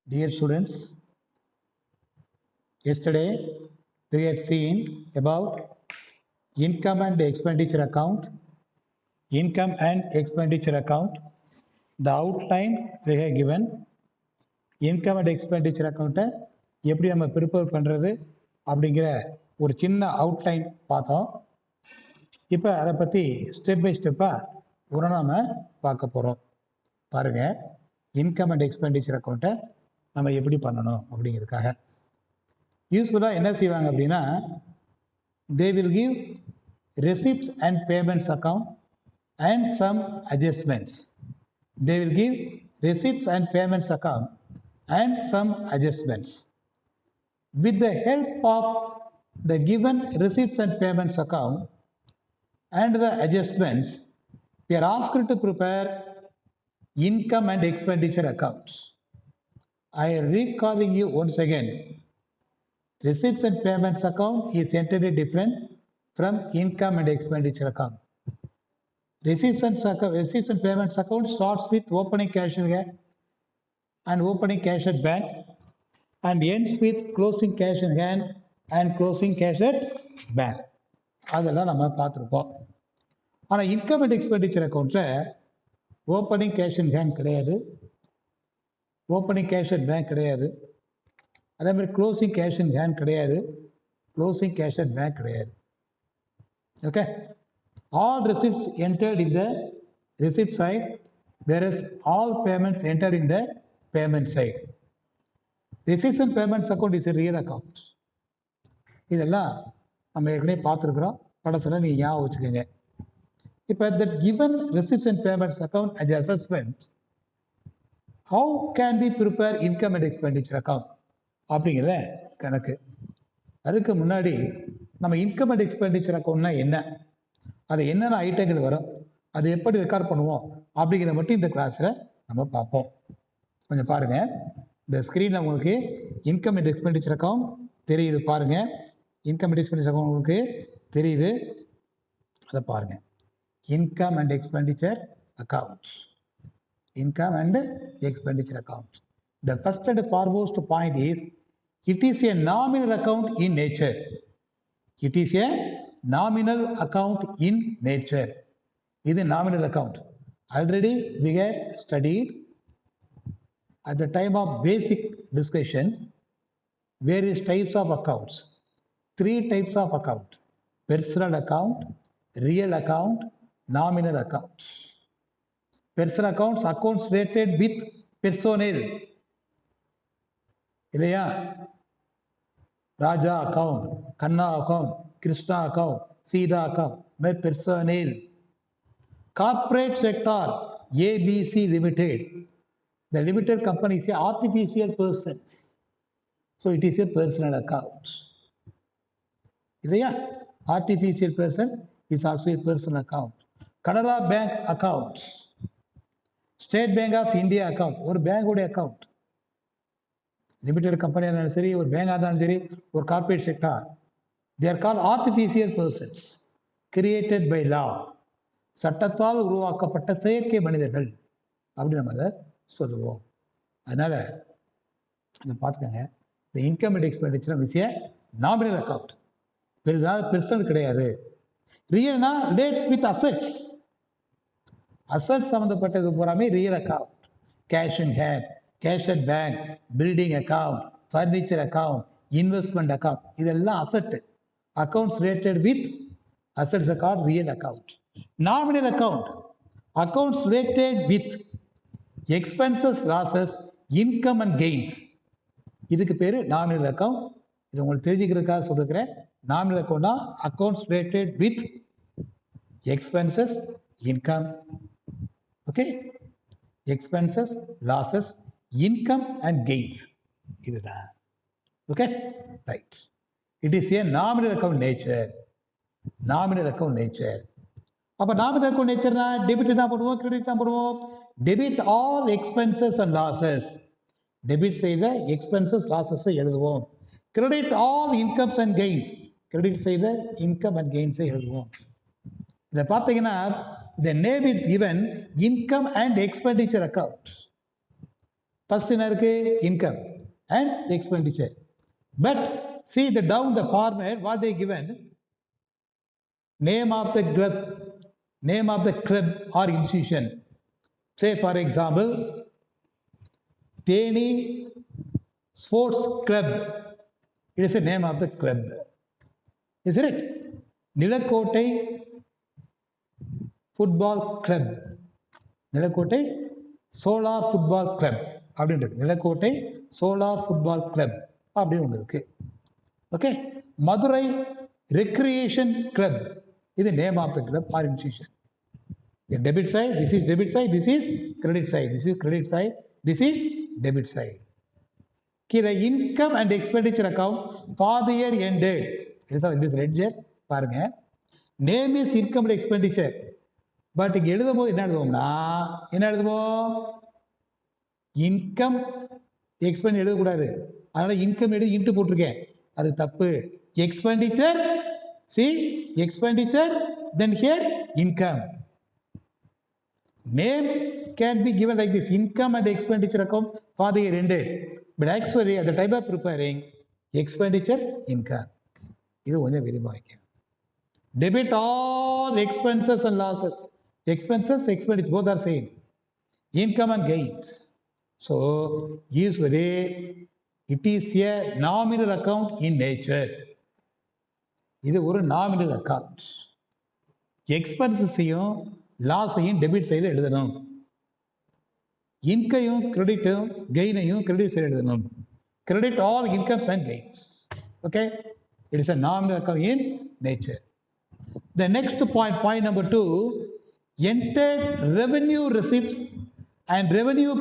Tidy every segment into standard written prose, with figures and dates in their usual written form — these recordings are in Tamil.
Dear students, yesterday we had seen about income and expenditure account. Income and expenditure account. The outline we have given. Income and expenditure account எப்படி நம்ம ப்ரிப்பேர் பண்ணுறது அப்படிங்கிற ஒரு சின்ன அவுட்லைன் பார்த்தோம். இப்போ அதை பற்றி ஸ்டெப் பை ஸ்டெப்பாக ஒரு நாம் பார்க்க போகிறோம். பாருங்கள், இன்கம் அண்ட் எக்ஸ்பெண்டிச்சர் அக்கௌண்ட்டை நம்ம எப்படி பண்ணணும் அப்படிங்கிறதுக்காக யூஸ்ஃபுல்லாக என்ன செய்வாங்க அப்படின்னா, they will give receipts and payments account and some adjustments. They will give receipts and payments account and some adjustments. With the help of the given receipts and payments account and the adjustments, we are asked to prepare income and expenditure accounts. I am recalling you once again. Receipts and payments account is entirely different from income and expenditure account. Receipts and payments account starts with opening cash in hand and opening cash at bank and ends with closing cash in hand and closing cash at bank. அதெல்லாம் நம்ம பார்த்துருப்போம். ஆனால் இன்கம் அண்ட் எக்ஸ்பெண்டிச்சர் அக்கௌண்ட்டில் ஓப்பனிங் கேஷ் இன் ஹேண்ட் கிடையாது, ஓப்பனிங் கேஷ் அட் பேங்க் கிடையாது, அதே மாதிரி க்ளோசிங் கேஷ் இன் ஹேண்ட் கிடையாது, க்ளோசிங் கேஷ் அட் பேங்க் கிடையாது. Okay, all receipts entered in the receipt side, whereas all payments entered in the payment side. Receipts and payments account is a real account. இதெல்லாம் நம்ம ஏற்கனவே பார்த்துருக்குறோம், படத்தில் நீங்கள் ஞாபகம் வச்சுக்கோங்க. இப்போ that given receipts and payments account as assessment, how can we prepare income and expenditure account அப்படிங்கிறத கணக்கு. அதுக்கு முன்னாடி நம்ம இன்கம் அண்ட் எக்ஸ்பெண்டிச்சர் அக்கௌண்ட்னா என்ன, அது என்னென்ன ஐட்டங்கள் வரும், அது எப்படி ரெக்கார்ட் பண்ணுவோம் அப்படிங்கிறத மட்டும் இந்த கிளாஸில் நம்ம பார்ப்போம். கொஞ்சம் பாருங்கள், இந்த ஸ்க்ரீனில் உங்களுக்கு இன்கம் அண்ட் எக்ஸ்பெண்டிச்சர் அக்கௌண்ட் தெரியுது. பாருங்கள், இன்கம் அண்ட் எக்ஸ்பெண்டிச்சர் அக்கௌண்ட் உங்களுக்கு தெரியுது, அதை பாருங்கள். Income and expenditure account, income and expenditure account. The first and foremost point is, it is a nominal account in nature. It is a nominal account in nature. This is nominal account. Already we had studied at the time of basic discussion various types of accounts. 3 types of account: personal account, real account, nominal accounts. Personal accounts, accounts related with personnel. இல்லையா? Raja account, Kanna account, Krishna account, Sita account, மேல் personnel. Corporate sector, ABC Limited. The limited company is a artificial persons. So it is a personal account. இல்லையா? Artificial person is also a personal account. Canara Bank account, State Bank of India account, ஒரு பேங்கோடைய அக்கௌண்ட். லிமிடெட் கம்பெனியாக இருந்தாலும் சரி, ஒரு பேங்காக இருந்தாலும் சரி, ஒரு corporate sector, they are call artificial persons created by law. சட்டத்தால் உருவாக்கப்பட்ட செயற்கை மனிதர்கள் அப்படின்னு நம்ம அதை சொல்லுவோம். அதனால் அதை பார்த்துக்கோங்க. இந்த இன்கம் அண்ட் எக்ஸ்பெண்டிச்சர் விஷயம் நாமினல் அக்கௌண்ட், பெர்சனல் கிடையாது. ரியல்னா ரிலேட்ஸ் வித் அசெட்ஸ். அசட் சம்மந்தப்பட்டது பூராமே real account. Cash in hand, cash at bank, building account, furniture account, investment account, இதெல்லாம் asset. Accounts related with assets account, real account. Nominal account, accounts related with expenses, losses, income and gains. இதுக்கு பேர் நாமினல் அக்கௌண்ட். இது உங்களுக்கு தெரிஞ்சுக்கிறதுக்காக சொல்லிருக்கிறேன். நாமினல் அக்கௌண்ட்னா accounts related with expenses, income, okay, expenses, losses, income and gains. இதுதான். Okay, right. It is a nominal account nature. Nominal account nature. அப்ப nominal account natureனா டெபிட் என்ன பண்ணுவோம், கிரெடிட் என்ன பண்ணுவோம்? Debit all expenses and losses. Debit செய்த எக்ஸ்பென்சஸ், லாசஸ் எழுதுவோம். Credit all incomes and gains. Credit செய்த இன்கம் அண்ட் கெயின்ஸை எழுதுவோம். இதை பார்த்தீங்கன்னா the name is given income and expenditure account. first என்ன இருக்கு income and expenditure. But see the down the format what they given, name of the club or institution. Say for example Theni Sports Club, it is the name of the club, isn't it? Nilakottai Football Club, Nilakottai Solar Football Club அப்படின்றது, நிலக்கோட்டை சோலார் ஃபுட்பால் கிளப் அப்படின்னு ஒன்று இருக்கு. ஓகே, மதுரை ரெக்ரியேஷன் கிளப், இது name of the club or institution. Debit side, this is debit side, this is credit side, this is credit side, this is debit side. கீழே income and expenditure account for the year ended, it is ledger. பாருங்க, name is income and expenditure. But இங்கே எழுதும் போது என்ன எழுதுவோம்னா, என்ன எழுதுவோம், இன்கம் எக்ஸ்பெண்ட் எழுதக்கூடாது. அதனால இன்கம் எழுதி இன்ட்டு போட்டிருக்கேன், அது தப்பு. Expenditure, C expenditure, then here income. Name can be given like this, income and expenditure account for the year ended, but actually at the time of preparing expenditure income, இது கொஞ்சம் விரிவாக வைக்கணும். Debit all expenses and losses, expenses expenditure both are same, income and gains. So usually it is a nominal account in nature. இது ஒரு nominal account. எக்ஸ்பென்சஸையும் லாஸையும் டெபிட் சைடில் எழுதணும், இன்கையும் கிரெடிட்டும் கெயினையும் கிரெடிட் சைடு எழுதணும். Credit all incomes and gains. Okay, it is a nominal account in nature. The next point number 2, entered revenue receipts and revenue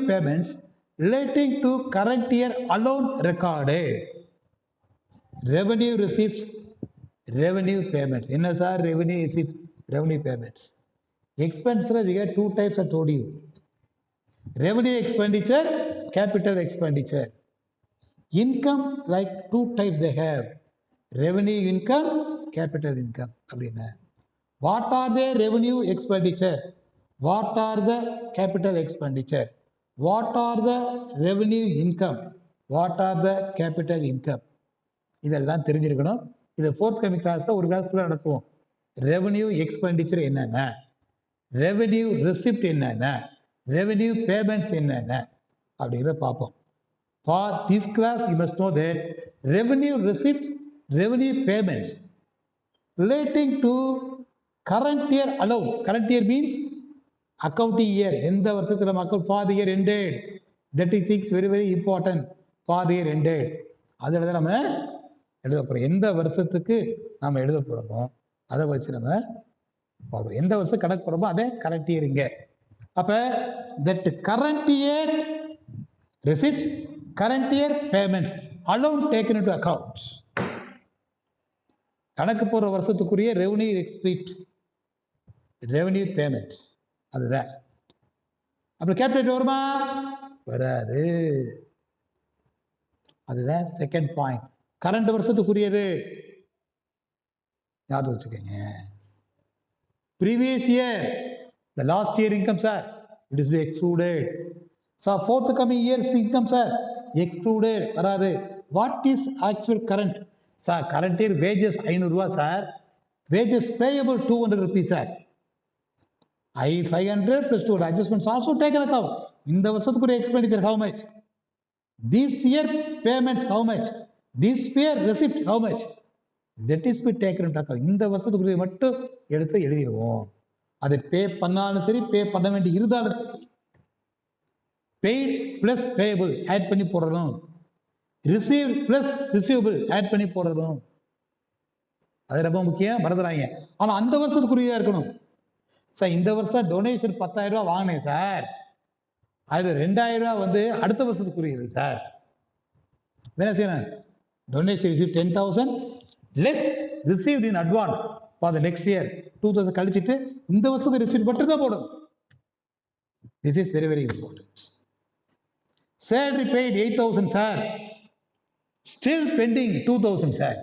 payments relating to current year alone recorded. Revenue receipts, revenue payments. என்ன sir revenue receipt, revenue payments? Expense we get two types I told you. Revenue expenditure, capital expenditure. Income like two types they have. Revenue income, capital income. What are the revenue expenditure? What are the capital expenditure? What are the revenue income? What are the capital income? இதெல்லாம் தெரிஞ்சிருக்கணும். இது ஃபோர்த் கமிங் கிளாஸ்ல ஒரு கிளாஸ் ஃபுல்லாக நடத்துவோம். ரெவன்யூ எக்ஸ்பெண்டிச்சர் என்னென்ன, ரெவன்யூ ரிசிப்ட் என்னென்ன, ரெவன்யூ பேமெண்ட்ஸ் என்னென்ன அப்படிங்கிறத பார்ப்போம். For this class you must know that revenue receipts, revenue payments relating to current year alone. Current year means accounting year, எந்த வருஷத்தில் நம்ம account for the year ended, that is things very very important. For the year ended அதில் நம்ம எழுத போகிறோம். எந்த வருஷத்துக்கு நம்ம எழுத போகிறோமோ அதை வச்சு நம்ம பார்ப்போம். எந்த வருஷம் கணக்கு போகிறோமோ அதே கரண்ட் இயர் இங்கே. அப்போ that current year receipts, current year payments alone taken into accounts. கணக்கு போகிற வருஷத்துக்குரிய ரெவன்யூ எக்ஸ்பிளிட், ரெவன்யூ பேமெண்ட், அதுதான். அப்புறம் கேபிட்டல் வருமா, வராது. அதுதான் செகண்ட் பாயிண்ட். கரண்ட் வருஷத்துக்குரியது ஞாபகம் வச்சுக்கோங்க. Previous year, the last year income sir, it is be excluded. Sir forthcoming years income sir, excluded, வராது. What is actual current sir? Current year wages 500 ரூபா sir, wages payable 200 rupees sir. 500 plus 200 adjustments also taken account. இந்த வருஷத்துக்குரிய expenditure how much? This year payments how much? This year receipt how much? That is be taken into account. இந்த வருஷத்துக்குரிய மட்டும் எடுத்து எழுதிடுவோம். அதை பே பண்ணாலும் சரி, பே பண்ண வேண்டி இருந்தாலும் சரி, பெய்ட் பிளஸ் பேயபிள் ஆட் பண்ணி போடணும், ரிசீவ் பிளஸ் ரிசீவபிள் ஆட் பண்ணி போடணும். அது ரொம்ப முக்கியம், மறந்துடாங்க. ஆனால் அந்த வருஷத்துக்குரியதாக இருக்கணும். சார் இந்த வருஷம் டொனேஷன் 10,000 ரூபா வாங்கினேன் சார், அதில் 2,000 ரூபா வந்து அடுத்த வருஷத்துக்குரியது சார். என்ன செய்யணும்? Donation receive 10,000 less received in advance for the next year 2,000 கழிச்சிட்டு இந்த வருஷத்துக்கு ரிசீவ் மட்டும் தான் போடணும். This is very very important. Salary paid 8,000 sir, still bending 2,000 sir.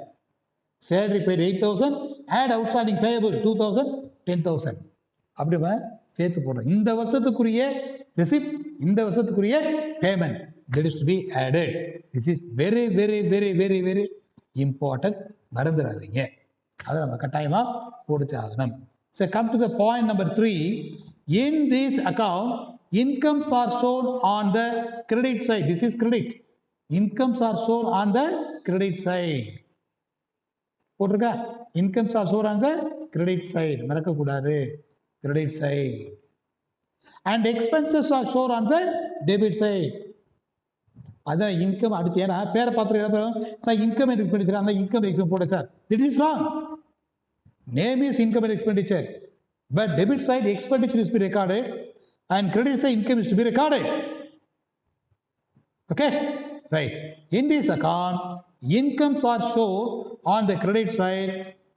Salary paid 8,000, add outstanding payable 2,000, 10,000. அப்படி சேர்த்து போடுறோம். இந்த வருஷத்துக்குரிய receipt, இந்த வருஷத்துக்குரிய payment, that is to be added. This is very very very very very important. மறந்துடாதீங்க, அதை நம்ம கட்டாயமா கொடுத்து ஆகணும். So come to the point number 3. In this account, incomes are shown on the credit side. This is credit. Incomes are shown on the credit side. போட்டிருக்கா? Incomes are shown on the credit side. மறக்கக்கூடாது, credit side. And expenses are shown on the debit side. அதான் இன்கம் அடுத்து. ஏன்னா பேரை பார்த்துட்டு சார் இன்கம் அண்ட் எக்ஸ்பெண்டிச்சர், அந்த இன்கம் எக்ஸ்பெண்ட் போட sir, that is wrong. Name is income and expenditure, but debit side expenditure is be recorded and credit side income is to be recorded. Okay, right. In this account, incomes are shown on the credit side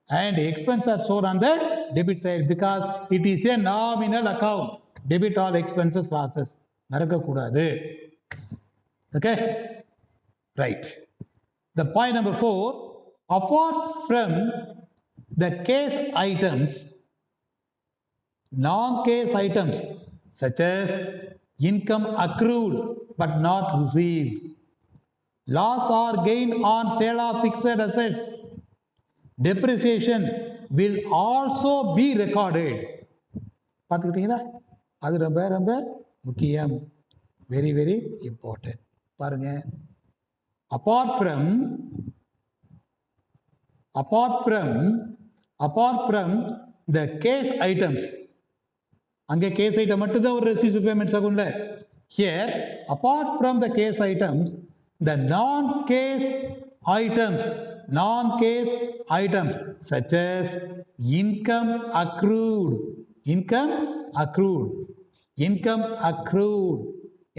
and expenses are shown on the debit side because it is a nominal account. Debit all expenses, losses. மறக்க கூடாது. Okay, right. The point number 4, apart from the case items, non-case items such as income accrued but not received, loss or gain on sale of fixed assets, depreciation will also be recorded. பார்த்துக்கிட்டீங்களா? அது ரொம்ப ரொம்ப முக்கியம், வெரி வெரி இம்பார்ட்டன்ட். பாருங்க, apart from the case items, அங்கே கேஸ் ஐட்டம் மட்டும்தான் ஒரு ரெசிப்ட் பேமெண்ட்ஸ் ஆகும்ல. Here apart from the case items, the non case items such as income accrued,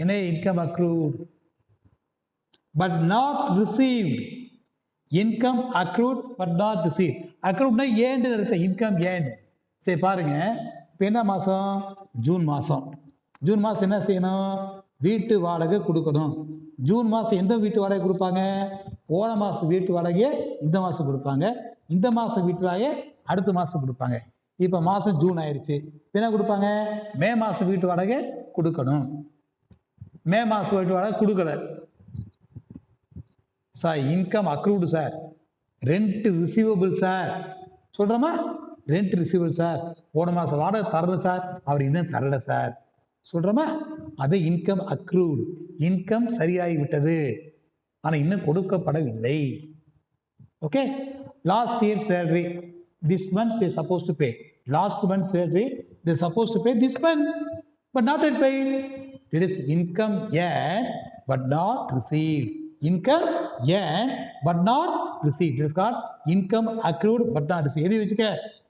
என்ன income accrued but not received, income accrued but not received. accruedனா ஏண்டு இருக்கு, இன்கம் ஏண்டு. சரி பாருங்க, இப்போ என்ன மாதம்? ஜூன் மாதம். ஜூன் மாதம் என்ன செய்யணும்? வீட்டு வாடகை கொடுக்கணும். ஜூன் மாதம் எந்த வீட்டு வாடகை கொடுப்பாங்க? போன மாதம் வீட்டு வாடகையை இந்த மாதம் கொடுப்பாங்க, இந்த மாதம் வீட்டு வாடகையை அடுத்த மாதம் கொடுப்பாங்க. இப்போ மாதம் ஜூன் ஆயிடுச்சு, என்ன கொடுப்பாங்க? மே மாதம் வீட்டு வாடகை கொடுக்கணும். மே மாதம் வீட்டு வாடகை கொடுக்கல sir, income accrued sir, rent receivable sir சொல்கிறோமா? ரெண்ட் ரிசீவபிள் சார், போன மாதம் வாடகை தரல சார், அவர் இன்னும் தரல சார் சொல்கிறோமா? அது இன்கம் அக்ரூடு, இன்கம் சரியாகிவிட்டது ஆனால் இன்னும் கொடுக்கப்படவில்லை. Okay, last year salary this month they supposed to pay, last month salary they supposed to pay this month but not yet paid. It is income earned but not received, income earned but not received. It is called income accrued but not received. எது வச்சுக்க,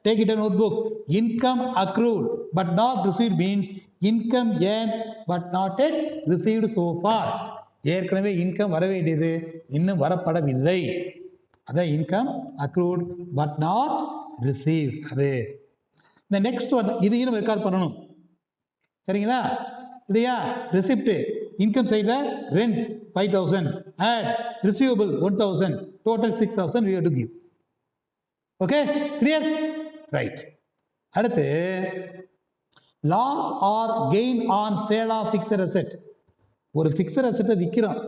take it a notebook. Income accrued but not received means income earned but not yet received so far. ஏற்கனவே இன்கம் வர வேண்டியது, இன்னும் வரப்படவில்லை. அதான் income accrued but not receive. அது இந்த நெக்ஸ்ட் ஒன், இதையும் நம்ம ரெக்கார்ட் பண்ணணும். சரிங்களா? இல்லையா? ரிசிப்ட், இன்கம் சைடில் rent 5,000, add receivable 1,000, total 6,000 we have to give. Okay, clear? Right. அடுத்து loss or gain on sale of fixed asset. ஒரு ஃபிக்ஸட் அசெட்டை விற்கிறோம்,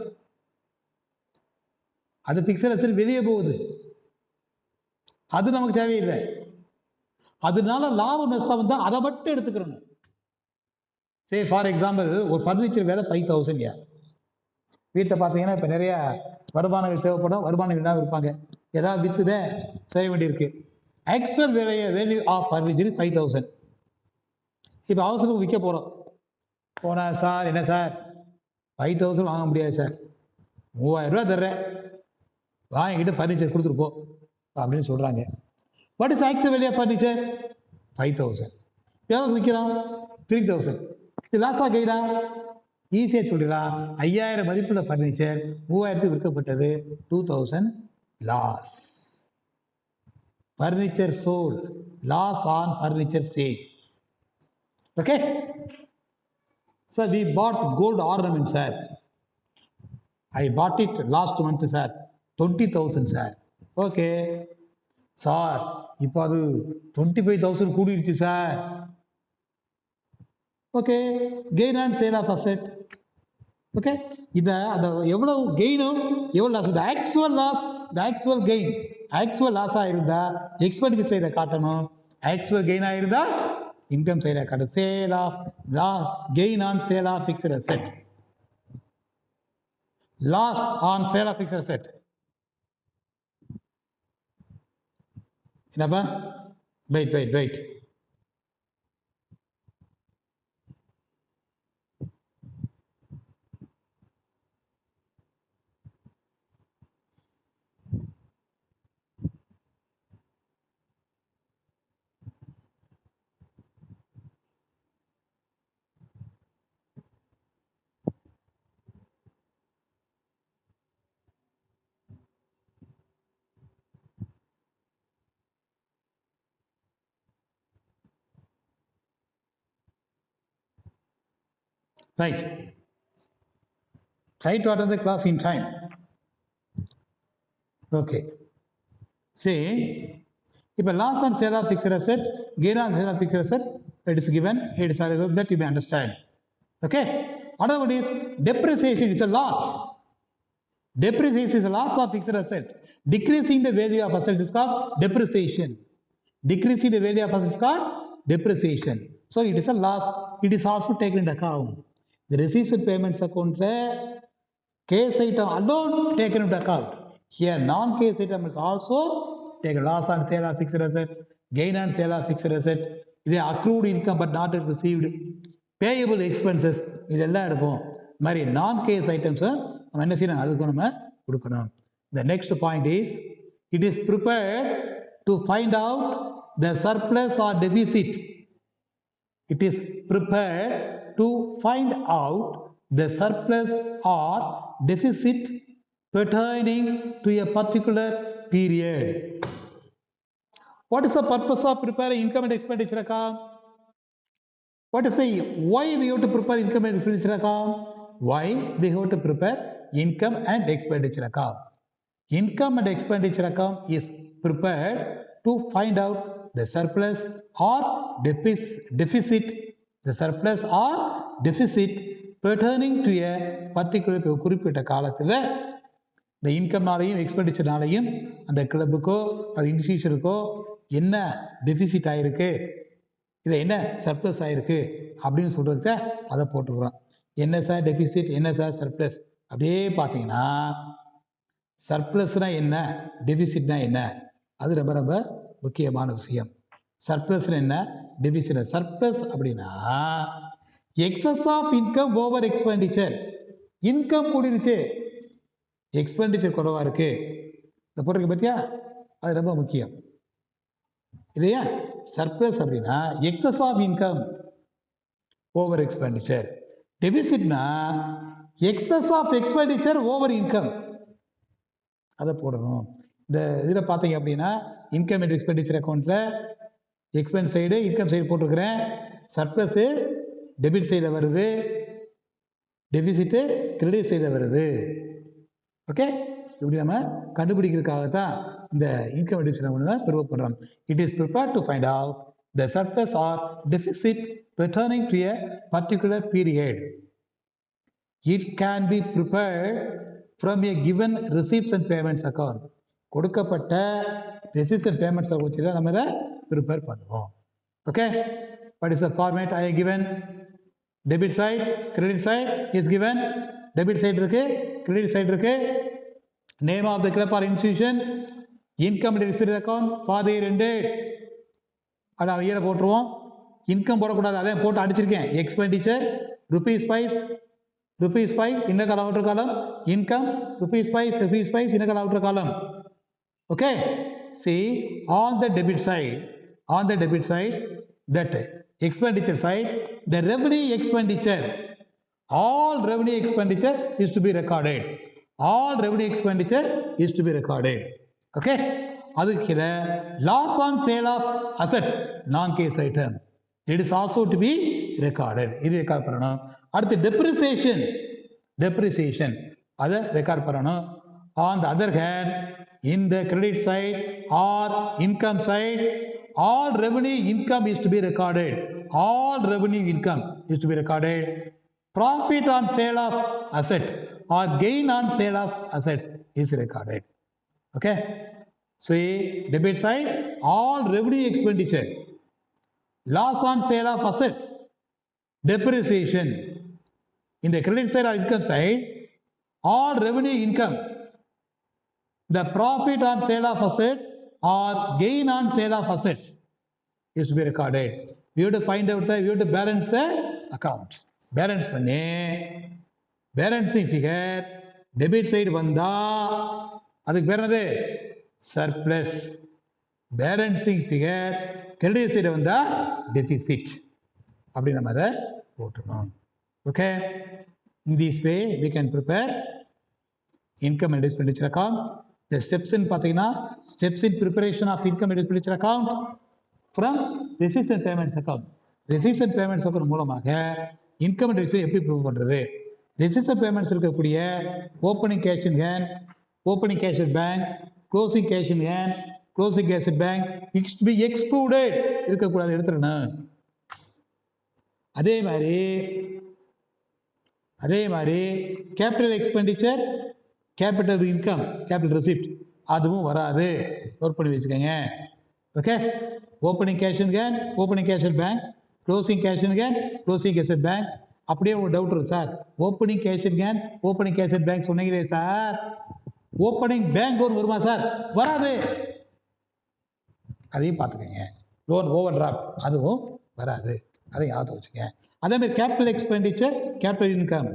அது ஃபிக்ஸட் அசெட் வெளியே போகுது, அது நமக்கு தேவையில்லை. அதனால லாபம் நஷ்டம் வந்தால் அதை மட்டும் எடுத்துக்கிறோம். சே ஃபார் எக்ஸாம்பிள், ஒரு ஃபர்னிச்சர் வேலை 5,000. வீட்டில் பார்த்தீங்கன்னா இப்போ நிறைய வருமானங்கள் தேவைப்படும், வருமானம் இல்லாமல் இருப்பாங்க, ஏதாவது விற்றுதே செய்ய வேண்டியிருக்கு. Actual value of furniture 5,000. இப்போ அவசரம் விற்க போகிறோம், போனால் சார் என்ன சார் 5,000 வாங்க முடியாது சார், 3,000 ரூபா தர்றேன், வாங்கிட்டு ஃபர்னிச்சர் கொடுத்துருப்போ அப்படின்னு சொல்கிறாங்க. What is actual value of furniture? 5,000. எவ்வளோக்கு விற்கிறோம்? 3,000. இது லாஸாக கைடா? ஈஸியாக சொல்லிடலாம். 5,000 மதிப்புள்ள ஃபர்னிச்சர் 3,000 விற்கப்பட்டது, 2,000 loss. Furniture sold, loss on furniture sale. Okay, sir we bought gold ornament sir, I bought it last month sir, 20,000 sir. Okay sir, இப்போ அது 25,000 கூடிடுச்சு sir. Okay, gain on sale of asset. Okay, இதை அந்த எவ்வளோ கெயினும் எவ்வளோ லாஸ், இந்த ஆக்சுவல் லாஸ், இந்த ஆக்சுவல் கெயின், ஆக்சுவல் லாஸாக இருந்தால் எக்ஸ்பெண்டிச்சர் சைடை காட்டணும், ஆக்சுவல் கெயினாக இருந்தால் இன்கம் சைடை காட்டணும். Sale of gain on sale of fixed asset, loss on sale of fixed asset. என்னப்பா, wait. Right. Try to attend the class in time. Okay. See, if a loss on sale of fixed asset, gain on sale of fixed asset, it is given. It is I hope that you may understand. Okay. Another one is depreciation is a loss. Depreciation is a loss of fixed asset. Decreasing the value of asset is called depreciation. Decreasing the value of asset is called depreciation. So it is a loss. It is also taken into account. The receipts and payments accounts, case item alone taken into account. Here non-case item is also taken. Loss on sale of fixed asset, gain on sale of fixed asset, இது accrued income but not received, payable expenses, இதெல்லாம் எடுப்போம். மாதிரி non-case items நம்ம என்ன செய்யணும், அதுக்கு நம்ம கொடுக்கணும். The next point is, it is prepared to find out the surplus or deficit. It is prepared to find out the surplus or deficit pertaining to a particular period. What is the purpose of preparing income and expenditure account? What is the why we have to prepare income and expenditure account? Why we have to prepare income and expenditure account? Income and expenditure account is prepared to find out the surplus or deficit, the surplus or deficit pertaining to a particular குறிப்பிட்ட காலத்தில் இந்த இன்கம்னாலையும் எக்ஸ்பெண்டிச்சர்னாலையும் அந்த கிளப்புக்கோ அது இன்ஸ்டிடியூஷனுக்கோ என்ன டெபிசிட் ஆகிருக்கு, இதை என்ன சர்ப்ளஸ் ஆகிருக்கு அப்படின்னு சொல்கிறதுக்கு அதை போட்டுக்கிறோம். என்ன சார் டெபிசிட், என்ன சார் சர்ப்ளஸ், அப்படியே பார்த்தீங்கன்னா சர்ப்ளஸ்னால் என்ன, டெபிசிட்னா என்ன, அது ரொம்ப ரொம்ப முக்கியமான விஷயம். சர்ப்ளஸ்னா என்ன, டெபிசிட். சர்ப்ளஸ் அப்படின்னா excess of income over expenditure. Income கூடிருச்சு, எக்ஸ்பெண்டிச்சர் குறைவாக இருக்கு, இந்த போட்டிருக்கு பார்த்தியா, அது ரொம்ப முக்கியம் இல்லையா. சர்ப்ளஸ் அப்படின்னா excess of income over expenditure. டெபிசிட்னா excess of expenditure over income, அதை போடணும். இந்த இதில் பார்த்தீங்க அப்படின்னா இன்கம் அண்ட் எக்ஸ்பெண்டிச்சர் அக்கௌண்ட்ஸில் எக்ஸ்பென்ஸ் சைடு இன்கம் சைடு போட்டிருக்கிறேன், சர்ப்ளஸு டெபிட் சைடில் வருது, டெபிசிட்டு கிரெடிட் சைடில் வருது. ஓகே, இப்படி நம்ம கண்டுபிடிக்கிறதுக்காக தான் இந்த இன்கம் அண்ட் எக்ஸ்பெண்டிச்சர் ப்ரிப்பேர் பண்ணுறோம். It is prepare to find out the surplus or deficit pertaining to a particular period. It can be prepared from a given receipts and payments account. கொடுக்கப்பட்ட receipts and payments வச்சு தான் நம்ம இதை ப்ரிப்பேர் பண்ணுவோம். Okay, what is the format I have given? Debit side, credit side is given. Debit side இருக்கு, credit side இருக்கு. Name of the club or institution, income and expenditure account for the year ended. அதை இயரை போட்டுருவோம். இன்கம் போடக்கூடாது, அதே போட்டு அடிச்சிருக்கேன். எக்ஸ்பெண்டிச்சர் ₹5 இன்ன காலம் அவுட்டர் காலம், இன்கம் ₹5 இன்ன காலம் அவுட்டர் காலம். Okay, see on the debit side that expenditure side, the revenue expenditure, all revenue expenditure is to be recorded. All revenue expenditure is to be recorded. Okay, அதுக்கு கீழே loss on sale of asset, non-case item, it is also to be recorded. இது ரெக்கார்ட் பண்ணணும். அடுத்து depreciation அதை ரெக்கார்ட் பண்ணணும். On the other hand, in the credit side or income side, all revenue income is to be recorded. all revenue income is to be recorded. Profit on sale of asset or gain on sale of assets is recorded. Okay. So debit side, all revenue expenditure. Loss on sale of assets, depreciation. In the credit side or income side, all revenue income, the profit on sale of assets or gain on sale of assets is to be recorded. We have to find out we have to balance the account. Balance பண்ணி balancing figure debit side வந்தா அதுக்கு பேர் என்னது surplus. Balancing figure credit side வந்தா deficit. அப்படி நம்ம அதை போட்டுறோம். Okay. In this way we can prepare income and expenditure account. The steps in பார்த்தீங்கன்னா steps in preparation of income and expenditure account from receipts and payments account. Receipts and payments account மூலமாக income and expenditure எப்படி ப்ரூவ் பண்றது? Receipts and payments இருக்கக்கூடிய opening cash in hand, opening cash at bank, closing cash in hand, closing cash at bank is to be excluded. இருக்கக்கூடாது, எடுத்துறணும். அதே மாதிரி capital expenditure, capital income, capital receipt அதுவும் வராது. நோட் பண்ணி வச்சுக்கோங்க. Okay. Opening cash in hand, opening cash at bank, closing cash in hand, closing cash at bank. அப்படியே ஒரு டவுட் இருக்கு sir, opening cash in hand, opening cash at bank சொன்னீங்களே சார், ஓப்பனிங் பேங்க் லோன் வருமா சார்? வராது. அதையும் பார்த்துக்கோங்க. லோன் ஓவர் டிராஃப்ட் அதுவும் வராது. அதை ஞாபகம் வச்சுக்கோங்க. அதே மாதிரி capital expenditure, capital income,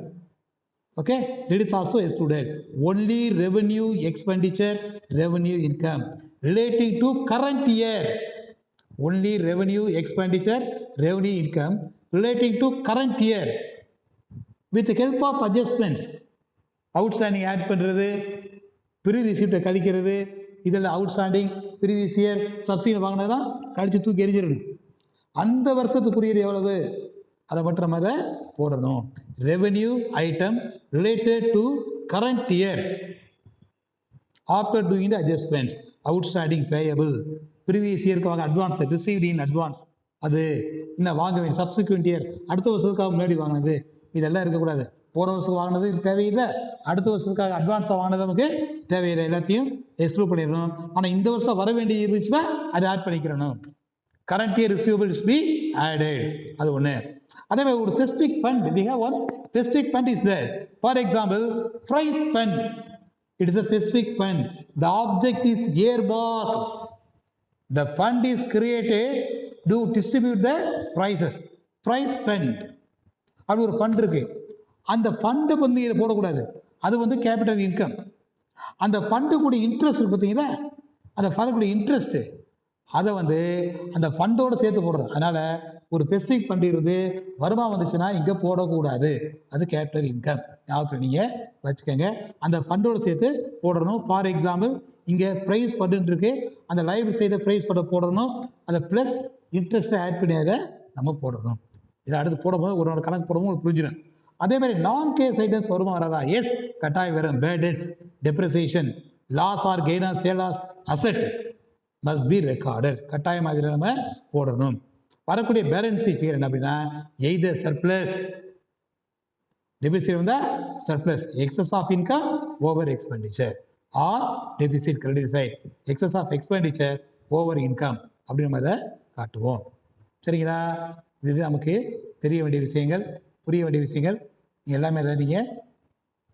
okay, that is also excluded. Only revenue expenditure, revenue income relating to current year. Only revenue expenditure, revenue income relating to current year with the help of adjustments. Outstanding add பண்றது, pre receipt கழிக்கிறது, இதெல்லாம் அவுட்ஸ்டாண்டிங் ப்ரீவியஸ் இயர் சப்சிடி வாங்கினதான் கழிச்சு தூக்கி எரிஞ்சிடணும். அந்த வருஷத்துக்குரியது எவ்வளவு அதை மட்டும் நம்ம அதை போடணும். Revenue item related to current year after doing the adjustments. Outstanding payable, previous இயருக்கு வாங்க அட்வான்ஸ், ரிசீவ்ட் இன் அட்வான்ஸ், அது இன்னும் வாங்க வேண்டிய சப்சிக்வெண்ட் இயர், அடுத்த வருஷத்துக்காக முன்னாடி வாங்கினது, இதெல்லாம் இருக்கக்கூடாது. போன வருஷம் வாங்கினது தேவையில்லை, அடுத்த வருஷத்துக்காக அட்வான்ஸாக வாங்கினது நமக்கு தேவையில்லை, எல்லாத்தையும் எக்ஸ்க்ளூட் பண்ணிடணும். ஆனால் இந்த வருஷம் வர வேண்டிய இருந்துச்சுன்னா அதை add பண்ணிக்கிறணும். current year receivables be added. அது ஒன்று. அதே மாதிரி ஒரு specific fund, we have one specific fund is there. For example, prize fund, it is a specific fund. The object is earmarked. The fund is created to distribute the prizes. Prize fund. அது ஒரு ஃபண்ட் இருக்கு. அந்த ஃபண்டை வந்து இதை போடக்கூடாது, அது வந்து கேபிட்டல் இன்கம். அந்த ஃபண்டு கூட இன்ட்ரெஸ்ட் இருக்கு பார்த்தீங்களா, அந்த ஃபண்டு கூட இன்ட்ரெஸ்ட்டு அதை வந்து அந்த ஃபண்டோடு சேர்த்து போடுறது. அதனால் ஒரு ஸ்பெசிஃபிக் ஃபண்ட் இருந்து வருமானம் வந்துச்சுன்னா இங்கே போடக்கூடாது, அது கேபிட்டல் இன்கம். ஞாபகத்தில் நீங்கள் வச்சுக்கோங்க. அந்த ஃபண்டோடு சேர்த்து போடணும். ஃபார் எக்ஸாம்பிள் இங்கே ப்ரைஸ் ஃபண்டுன்னு இருக்கு, அந்த லைபிலிட்டி சைடு ப்ரைஸ் ஃபண்டை போடணும், அதை ப்ளஸ் இன்ட்ரெஸ்ட்டை ஆட் பண்ணி அதை நம்ம போடணும். இதை அடுத்து போடும்போது ஒரு கணக்கு போடும்போது உங்களுக்கு புரிஞ்சிடும். அதே மாதிரி நான் கேஸ் ஐட்டம்ஸ் வருமா வராதா? எஸ், கட்டாயம் வரும். Bad debts, depreciation, loss or gain or sale of asset must be recorded. கட்டாயம் அதில் நம்ம போடணும். வரக்கூடிய பேலன்ஸ் ஃபிகர் என்ன அப்படின்னா, எய்தர் சர்ப்ளஸ், டெபிசிட் வந்தால் surplus, excess of income over expenditure, or deficit credit side, excess of expenditure over income, அப்படி நம்ம அதை காட்டுவோம். சரிங்களா? இது நமக்கு தெரிய வேண்டிய விஷயங்கள், புரிய வேண்டிய விஷயங்கள். எல்லாமே அதை நீங்கள்